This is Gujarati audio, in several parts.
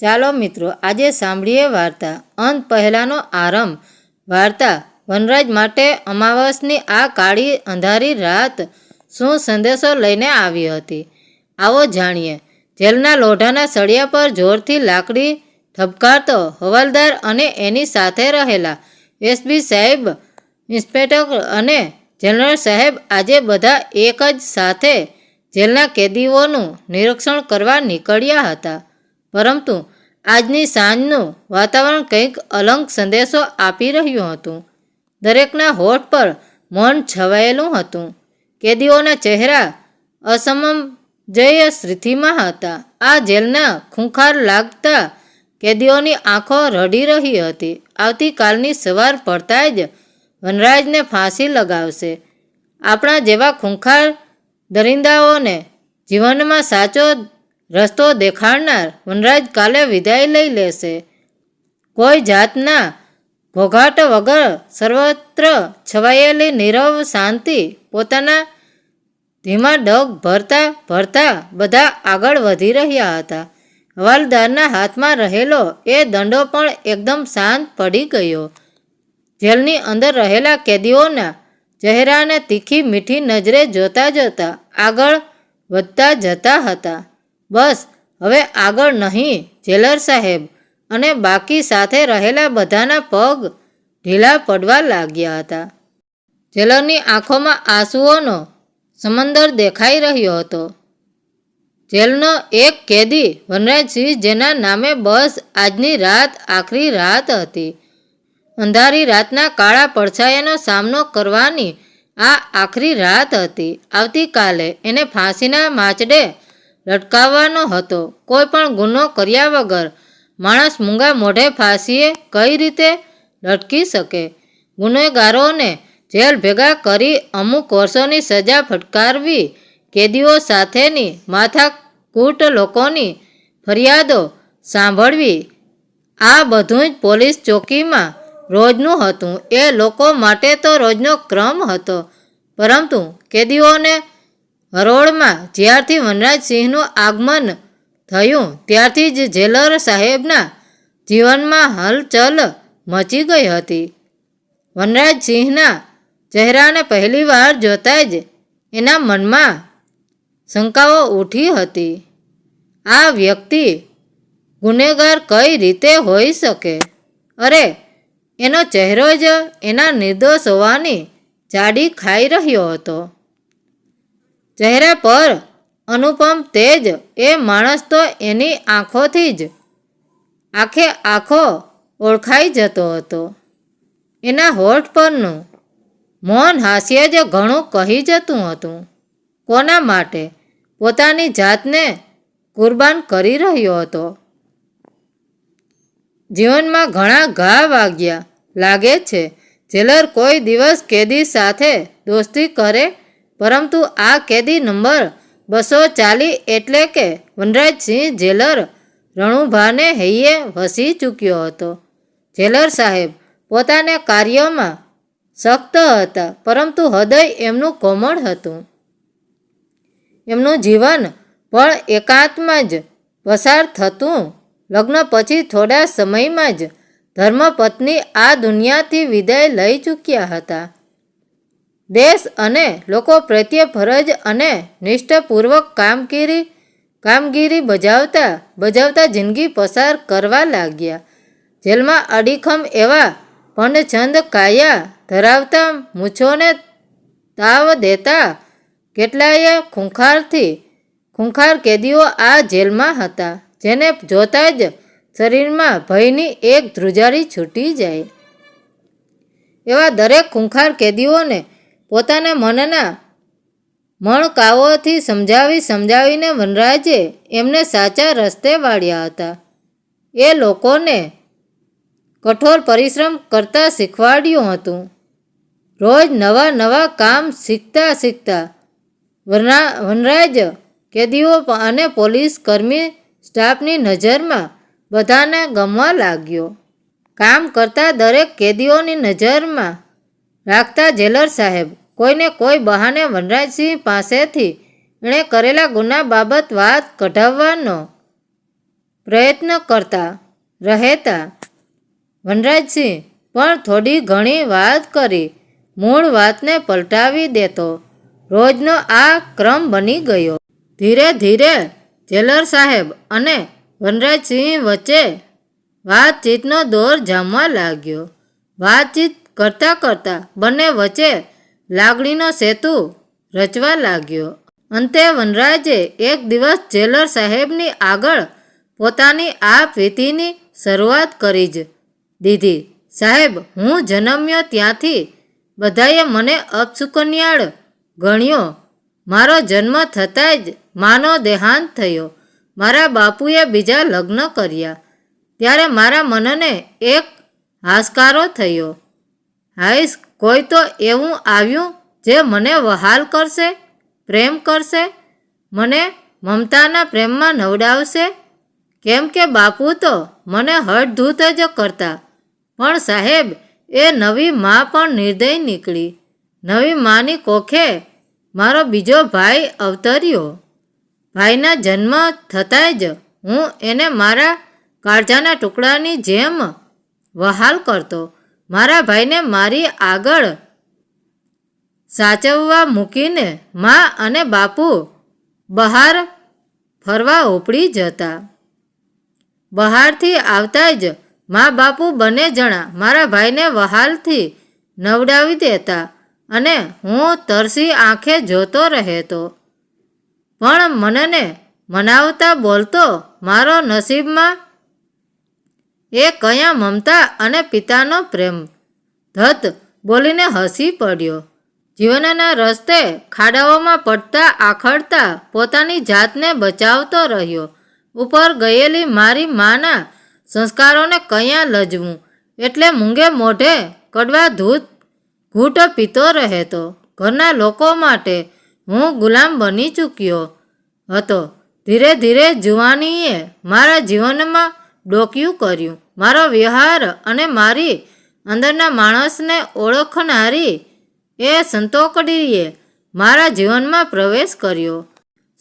ચાલો મિત્રો આજે સાંભળીએ વાર્તા. અંત પહેલાંનો આરંભ. વાર્તા. વનરાજ માટે અમાવસની આ કાળી અંધારી રાત શું સંદેશો લઈને આવી હતી? આવો જાણીએ. જેલના લોઢાના સળિયા પર જોરથી લાકડી ઠપકારતો હવાલદાર અને એની સાથે રહેલા એસપી સાહેબ, ઇન્સ્પેક્ટર અને જનરલ સાહેબ આજે બધા એક જ સાથે જેલના કેદીઓનું નિરીક્ષણ કરવા નીકળ્યા હતા. પરંતુ આજની સાંજનું વાતાવરણ કંઈક અલગ સંદેશો આપી રહ્યું હતું. દરેકના હોઠ પર મૌન છવાયેલું હતું. કેદીઓના ચહેરા અસમંજય સ્થિતિમાં હતા. આ જેલના ખૂંખાર લાગતા કેદીઓની આંખો રડી રહી હતી. આવતીકાલની સવાર પડતા જ વનરાજને ફાંસી લગાવશે. આપણા જેવા ખૂંખાર દરિંદાઓને જીવનમાં સાચો રસ્તો દેખાડનાર વનરાજ કાલે વિદાય લઈ લેશે. કોઈ જાતના ઘોઘાટ વગર સર્વત્ર છવાયેલી નીરવ શાંતિ. પોતાના ધીમા ડગ ભરતા ભરતા બધા આગળ વધી રહ્યા હતા. હવાલદારના હાથમાં રહેલો એ દંડો પણ એકદમ શાંત પડી ગયો. જેલની અંદર રહેલા કેદીઓના ચહેરાને તીખી મીઠી નજરે જોતા જોતા આગળ વધતા જતા હતા. બસ હવે આગળ નહીં જેલર સાહેબ. અને બાકી સાથે રહેલા બધાના પગ ઢીલા પડવા લાગ્યા હતા. જેલરની આંખોમાં આંસુઓનો સમંદર દેખાઈ રહ્યો હતો. જેલનો એક કેદી વનરાજસિંહ, જેના નામે બસ આજની રાત આખરી રાત હતી. અંધારી રાતના કાળા પડછાયાનો સામનો કરવાની આ આખરી રાત હતી. આવતીકાલે એને ફાંસીના માંચડે લટકાવવાનો હતો. કોઈ પણ ગુનો કર્યા વગર માણસ મૂંગા મોઢે ફાંસીએ કઈ રીતે લટકી શકે? ગુનેગારોને જેલ ભેગા કરી અમુક વર્ષોની સજા ફટકારવી, કેદીઓ સાથેની માથાકૂટ, લોકોની ફરિયાદો સાંભળવી, આ બધું જ પોલીસ ચોકીમાં રોજનું હતું. એ લોકો માટે તો રોજનો ક્રમ હતો. પરંતુ કેદીઓને હરોળમાં જ્યારથી વનરાજસિંહનું આગમન થયું ત્યારથી જ જેલર સાહેબના જીવનમાં હલચલ મચી ગઈ હતી. વનરાજસિંહના ચહેરાને પહેલીવાર જોતા જ એના મનમાં શંકાઓ ઉઠી હતી. આ વ્યક્તિ ગુનેગાર કઈ રીતે હોઈ શકે? અરે, એનો ચહેરો જ એના નિર્દોષ હોવાની જાડી ખાઈ રહ્યો હતો. ચહેરા પર અનુપમ તેજ. એ માણસ તો એની આંખોથી જ આખે આખો ઓળખાઈ જતો હતો. એના હોઠ પરનું મૌન હાસ્ય જ ઘણું કહી જતું હતું. કોના માટે? પોતાની જાતને કુરબાન કરી રહ્યો હતો. જીવનમાં ઘણા ઘા વાગ્યા લાગે છે. જેલર કોઈ દિવસ કેદી સાથે દોસ્તી કરે, પરંતુ આ કેદી નંબર 240 એટલે કે વનરાજસિંહ જેલર રણુભાને હૈયે વસી ચૂક્યો હતો. જેલર સાહેબ પોતાના કાર્યમાં સખ્ત હતા, પરંતુ હૃદય એમનું કોમળ હતું. એમનું જીવન પણ એકાંતમાં જ પસાર થતું. લગ્ન પછી થોડા સમયમાં જ ધર્મપત્ની આ દુનિયાથી વિદાય લઈ ચૂક્યા હતા. દેશ અને લોકો પ્રત્યે ફરજ અને નિષ્ઠાપૂર્વક કામગીરી બજાવતા જિંદગી પસાર કરવા લાગ્યા. જેલમાં અડીખમ એવા પંડછંદ કાયા ધરાવતા, મૂછોને તાવ દેતા કેટલાય ખૂંખાર કેદીઓ આ જેલમાં હતા, જેને જોતા જ શરીરમાં ભયની એક ધ્રુજારી છૂટી જાય. એવા દરેક ખૂંખાર કેદીઓને પોતાના મનના મણકાઓથી સમજાવીને વનરાજે એમને સાચા રસ્તે વાળ્યા હતા. એ લોકોને કઠોર પરિશ્રમ કરતા શીખવાડ્યું હતું. રોજ નવા કામ શીખતા વનરાજ કેદીઓ અને પોલીસ કર્મી સ્ટાફની નજરમાં બધાને ગમવા લાગ્યો. કામ કરતા દરેક કેદીઓની નજરમાં રાખતા જેલર સાહેબ કોઈને કોઈ બહાને વનરાજસિંહ પાસેથી એણે કરેલા ગુના બાબત વાત કઢાવવાનો પ્રયત્ન કરતા રહેતા. વનરાજસિંહ પણ થોડી ઘણી વાત કરી મૂળ વાતને પલટાવી દેતો. રોજનો આ ક્રમ બની ગયો. ધીરે ધીરે જેલર સાહેબ અને વનરાજસિંહ વચ્ચે વાતચીતનો દોર જામવા લાગ્યો. વાતચીત કરતાં કરતાં બંને વચ્ચે લાગણીનો સેતુ રચવા લાગ્યો. અંતે વનરાજે એક દિવસ જેલર સાહેબની આગળ પોતાની આપવીતીની શરૂઆત કરી જ દીધી. સાહેબ, હું જન્મ્યો ત્યાંથી બધાએ મને અપશુકનિયાળ ગણ્યો. મારો જન્મ થતાં જ માનો દેહાંત થયો. મારા બાપુએ બીજા લગ્ન કર્યા ત્યારે મારા મનને એક હાશકારો થયો. હાઈશ, કોઈ તો એવું આવ્યું જે મને વહાલ કરશે, પ્રેમ કરશે, મને મમતાના પ્રેમમાં નવડાવશે. કેમ કે બાપુ તો મને હઠધૂત જ કરતા. પણ સાહેબ, એ નવી મા પણ નિર્દય નીકળી. નવી માની કોખે મારો બીજો ભાઈ અવતર્યો. ભાઈના જન્મ થતાં જ હું એને મારા કાળજાના ટુકડાની જેમ વહાલ કરતો. મારા ભાઈને મારી આગળ સાચવવા મૂકીને મા અને બાપુ બહાર ફરવા ઉપડી જતા. બહારથી આવતા જ મા બાપુ બંને જણા મારા ભાઈને વહાલથી નવડાવી દેતા અને હું તરસી આંખે જોતો રહેતો. પણ મનને મનાવતા બોલતો, મારો નસીબમાં એ કયા મમતા અને પિતાનો પ્રેમ. ધત બોલીને હસી પડ્યો. જીવનના રસ્તે ખાડાઓમાં પડતા આખડતા પોતાની જાતને બચાવતો રહ્યો. ઉપર ગયેલી મારી માના સંસ્કારોને કયા લજવું એટલે મૂંગે મોઢે કડવા ઘૂંટ પીતો રહેતો. ઘરના લોકો માટે હું ગુલામ બની ચૂક્યો હતો. ધીરે ધીરે જુવાનીએ મારા જીવનમાં ડોકિયું કર્યું. મારો વ્યવહાર અને મારી અંદરના માણસને ઓળખનારી એ સંતોકડીએ મારા જીવનમાં પ્રવેશ કર્યો.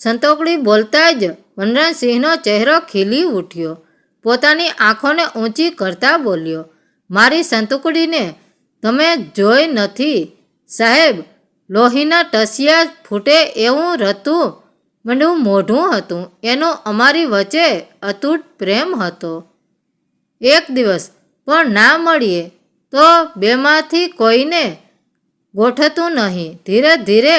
સંતોકડી બોલતા જ વનરાજસિંહનો ચહેરો ખીલી ઉઠ્યો. પોતાની આંખોને ઊંચી કરતા બોલ્યો, મારી સંતોકડીને તમે જોઈ નથી સાહેબ. લોહીના ટસિયા ફૂટે એવું રતું મંડું મોઢું હતું. એનું અમારી વચ્ચે અતૂટ પ્રેમ હતો. એક દિવસ પણ ના મળીએ તો બેમાંથી કોઈને ગોઠતું નહીં. ધીરે ધીરે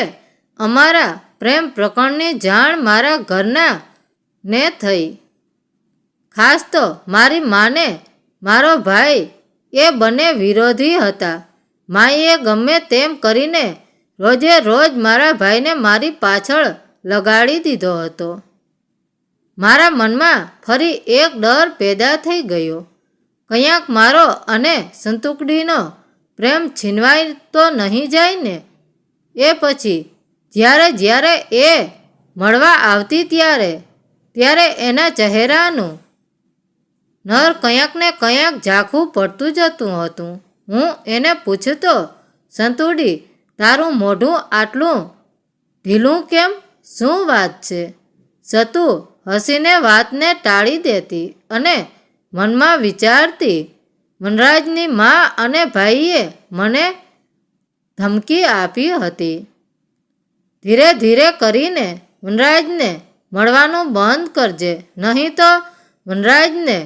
અમારા પ્રેમ પ્રકરણની જાણ મારા ઘરના ને થઈ. ખાસ તો મારી માને મારો ભાઈ એ બંને વિરોધી હતા. માએ ગમે તેમ કરીને રોજે રોજ મારા ભાઈને મારી પાછળ લગાડી દીધો હતો. મારા મનમાં ફરી એક ડર પેદા થઈ ગયો. કંયાક મારો અને સંતુકડીનો પ્રેમ છીનવાઈ તો નહીં જાય ને. એ પછી જ્યારે જ્યારે એ મળવા આવતી ત્યારે એના ચહેરાનું નર કંયાક ને કંયાક ઝાંખું પડતું જતું હતું. હું એને પૂછતો, સંતુડી, તારું મોઢું આટલું ઢીલું કેમ? શું વાત છે? સતુ હસીને વાતને ટાળી દેતી અને મનમાં વિચારતી, વનરાજની મા અને ભાઈએ મને ધમકી આપી હતી. ધીરે ધીરે કરીને વનરાજને મળવાનું બંધ કરજે, નહીં તો વનરાજને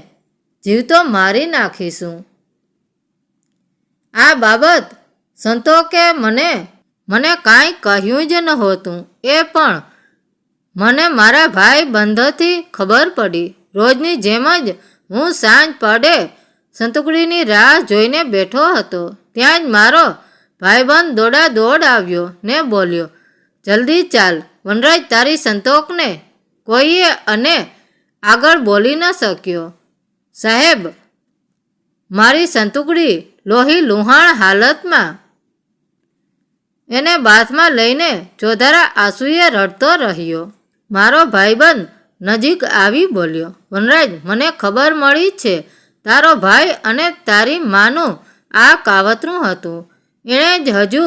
જીવતો મારી નાખીશું. આ બાબત સંતોકે મને કાંઈ કહ્યું જ નહોતું. એ પણ મને મારા ભાઈ બંધથી ખબર પડી. રોજની જેમ જ હું સાંજ પડે સંતુકડીની રાહ જોઈને બેઠો હતો. ત્યાં જ મારો ભાઈબંધ દોડા દોડ આવ્યો ને બોલ્યો, જલ્દી ચાલ વનરાજ, તારી સંતોકને કોઈએ અને આગળ બોલી ન શક્યો. સાહેબ, મારી સંતુકડી લોહી લુહાણ હાલતમાં એને બાથમાં લઈને ચોધારા આંસુએ રડતો રહ્યો. મારો ભાઈબંધ નજીક આવી બોલ્યો, વનરાજ, મને ખબર મળી છે તારો ભાઈ અને તારી માનું આ કાવતરું હતું. એણે જ હજુ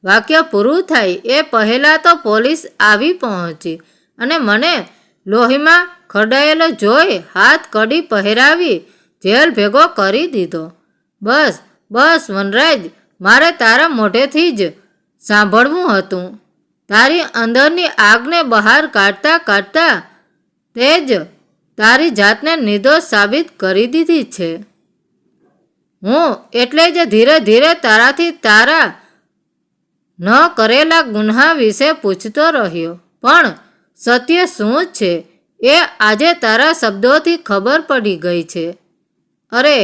વાક્ય પૂરું થાય એ પહેલાં તો પોલીસ આવી પહોંચી અને મને લોહીમાં ખરડાયેલો જોઈ હાથ કડી પહેરાવી જેલ ભેગો કરી દીધો. બસ બસ વનરાજ, મારે તારા મોઢેથી જ સાંભળવું હતું. તારી અંદરની આગને બહાર કાઢતા કાઢતા તે જ તારી જાતને નિર્દોષ સાબિત કરી દીધી છે. હું એટલે જ ધીરે ધીરે તારાથી તારા ન કરેલા ગુન્હા વિશે પૂછતો રહ્યો, પણ સત્ય શું છે એ આજે તારા શબ્દોથી ખબર પડી ગઈ છે. અરે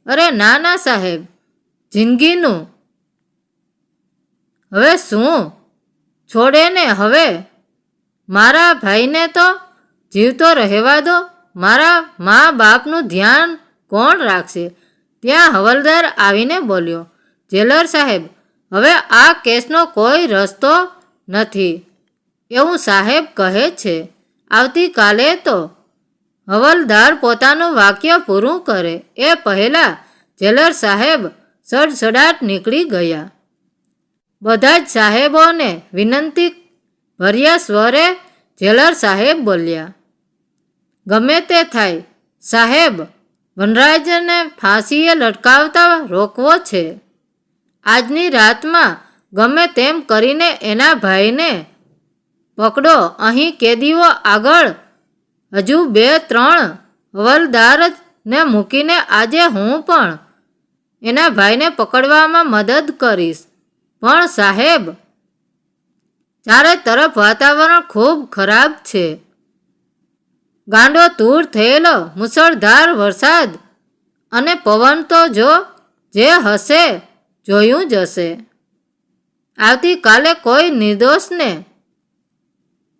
અરે ના ના સાહેબ, જિંદગીનું હવે શું છોડે ને. હવે મારા ભાઈને તો જીવતો રહેવા દો. મારા મા બાપનું ધ્યાન કોણ રાખશે? ત્યાં હવલદાર આવીને બોલ્યો, જેલર સાહેબ, હવે આ કેસનો કોઈ રસ્તો નથી એવું સાહેબ કહે છે. આવતીકાલે તો હવલદાર પોતાનું વાક્ય પૂરું કરે એ પહેલાં જેલર સાહેબ સડસડાટ નીકળી ગયા. બધા જ સાહેબોને વિનંતી ભર્યા સ્વરે જેલર સાહેબ બોલ્યા, ગમે તે થાય સાહેબ, વનરાજને ફાંસીએ લટકાવતા રોકવો છે. આજની રાતમાં ગમે તેમ કરીને એના ભાઈને પકડો. અહીં કેદીઓ આગળ હજુ 2-3 હવલદારને મૂકીને આજે હું પણ એના ભાઈને પકડવામાં મદદ કરીશ. પણ સાહેબ, ચારે તરફ વાતાવરણ ખૂબ ખરાબ છે. ગાંડો તૂર થયેલો મુસળધાર વરસાદ અને પવન તો જો જે હશે જોયું જશે. આવતીકાલે કોઈ નિર્દોષને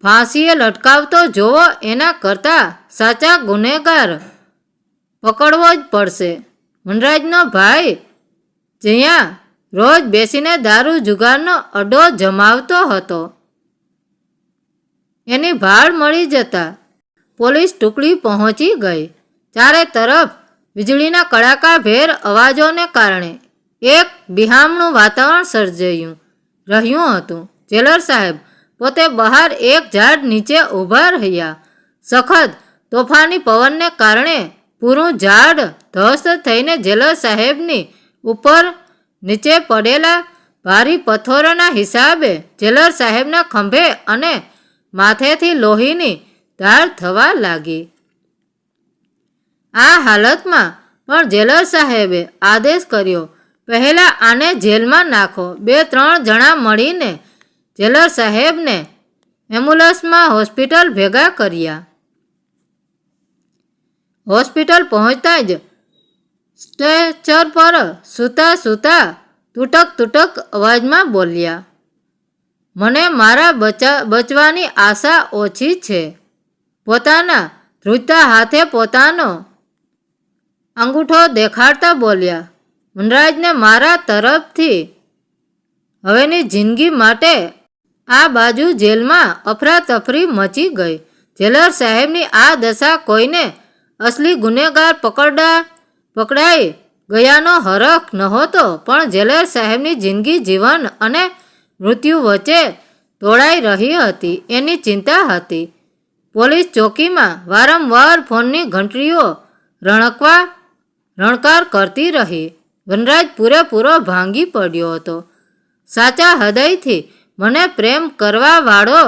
ફાંસીએ લટકાવતો જોવો એના કરતાં સાચા ગુનેગાર પકડવો જ પડશે. વનરાજનો ભાઈ જ્યાં રોજ બેસીને દારૂ જુગારનો અડ્ડો જમાવતો હતો, એની ભાળ મળી જતા પોલીસ ટુકડી પહોંચી ગઈ. ચારે તરફ વીજળીના કડાકાભેર અવાજોને કારણે એક બિહામણું વાતાવરણ સર્જાયું રહ્યું હતું. જેલર સાહેબ પોતે બહાર એક ઝાડ નીચે ઊભા રહ્યા. સખત તોફાની પવનને કારણે પૂરું ઝાડ ધ્વસ્ત થઈને જેલર સાહેબની ઉપર નીચે પડેલા ભારી પથ્થરોના હિસાબે જેલર સાહેબના ખંભે અને માથેથી લોહીની ધાર થવા લાગી. આ હાલતમાં પણ જેલર સાહેબે આદેશ કર્યો, પહેલાં આને જેલમાં નાખો. 2-3 જણા મળીને જેલર સાહેબને એમ્બ્યુલન્સમાં હોસ્પિટલ ભેગા કર્યા. હોસ્પિટલ પહોંચતા જ સ્ટ્રેચર પર સૂતા સૂતા તૂટક તૂટક અવાજમાં બોલ્યા, મને મારા બચવાની આશા ઓછી છે. પોતાના ધ્રુજતા હાથે પોતાનો અંગૂઠો દેખાડતા બોલ્યા, વનરાજને મારા તરફથી હવેની જિંદગી માટે. આ બાજુ જેલમાં અફરાતફરી મચી ગઈ. જેલર સાહેબની આ દશા કોઈને અસલી ગુનેગાર પકડાઈ ગયાનો હરખ નહોતો, પણ જેલર સાહેબની જિંદગી જીવન અને મૃત્યુ વચ્ચે તોળાઈ રહી હતી એની ચિંતા હતી. પોલીસ ચોકીમાં વારંવાર ફોનની ઘંટડીઓ રણકાર કરતી રહી. વનરાજ પૂરેપૂરો ભાંગી પડ્યો હતો. સાચા હૃદયથી મને પ્રેમ કરવાવાળો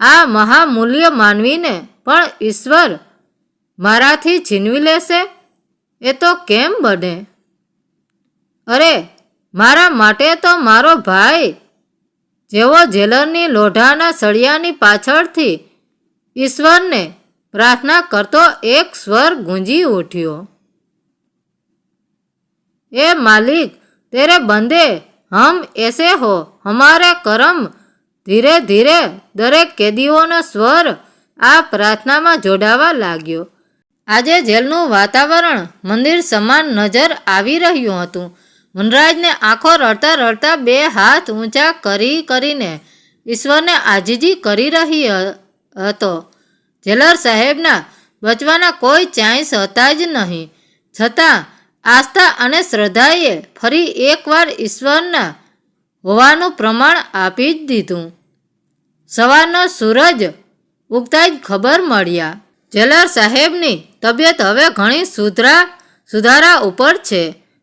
આ મહામૂલ્ય માનવીને પણ ઈશ્વર મારાથી છીનવી લેશે? એ તો કેમ બને? અરે, મારા માટે તો મારો ભાઈ જેવો જેલરની લોઢાના સળિયાની પાછળથી ઈશ્વરને પ્રાર્થના કરતો એક સ્વર ગૂંજી ઉઠ્યો, એ માલિક, તેરે બંદે હમ એસે હો હમારે કરમ. ધીરે ધીરે દરેક કેદીઓનો સ્વર આ પ્રાર્થનામાં જોડાવા લાગ્યો. આજે જેલનું વાતાવરણ મંદિર સમાન નજર આવી રહ્યું હતું. વનરાજને આંખો રડતા રડતા 2 હાથ ઊંચા કરીને ઈશ્વરને આજીજી કરી રહી હતો. જેલર સાહેબના બચવાના કોઈ ચાન્સ હતા જ નહીં, છતાં આસ્થા અને શ્રદ્ધાએ ફરી એકવાર ઈશ્વરના હોવાનું પ્રમાણ આપી જ દીધું. સવારનો સૂરજ ઉગતા જ ખબર મળ્યા જેલર સાહેબની તબિયત હવે ઘણી સુધારા ઉપર છે.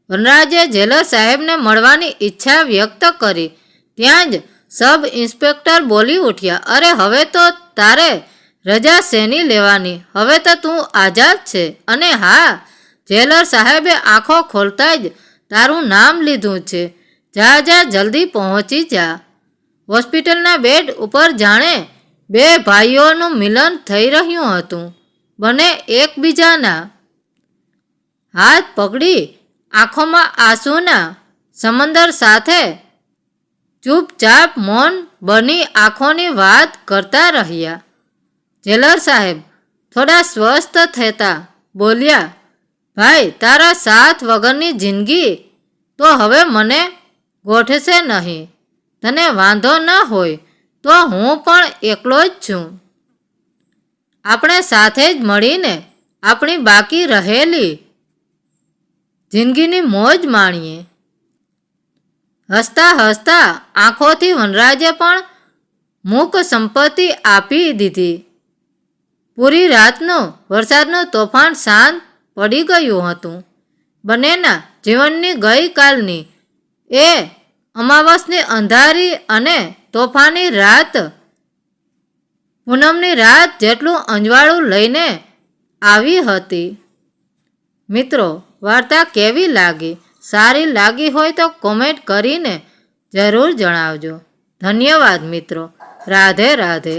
વનરાજે જેલર સાહેબને મળવાની ઈચ્છા વ્યક્ત કરી. ત્યાં જ સબ ઇન્સ્પેક્ટર બોલી ઉઠ્યા, અરે હવે તો તારે રજા શેની લેવાની? હવે તો તું આઝાદ છે. અને હા, જેલર સાહેબે આંખો ખોલતા જ તારું નામ લીધું છે. જા જા, જલ્દી પહોંચી જા. હોસ્પિટલના બેડ ઉપર જાણે બે ભાઈઓનું મિલન થઈ રહ્યું હતું. બંને એકબીજાના હાથ પકડી આંખોમાં આંસુના સમંદર સાથે ચૂપચાપ મૌન બની આંખોની વાત કરતા રહ્યા. જેલર સાહેબ થોડા સ્વસ્થ થતા બોલ્યા, ભાઈ, તારા સાથ વગરની જિંદગી તો હવે મને ગોઠશે નહીં. તને વાંધો ન હોય તો હું પણ એકલો જ છું. આપણે સાથે જ મળીને આપણી બાકી રહેલી જિંદગીની મોજ માણીએ. હસતા હસતા આંખોથી વનરાજે પણ મૂક સંપત્તિ આપી દીધી. પૂરી રાતનું વરસાદનું તોફાન શાંત પડી ગયું હતું. બંનેના જીવનની ગઈકાલની એ અમાવસની અંધારી અને તોફાની રાત પૂનમની રાત જેટલું અંજવાળું લઈને આવી હતી. મિત્રો, વાર્તા કેવી લાગી? સારી લાગી હોય તો કોમેન્ટ કરીને જરૂર જણાવજો. ધન્યવાદ મિત્રો. રાધે રાધે.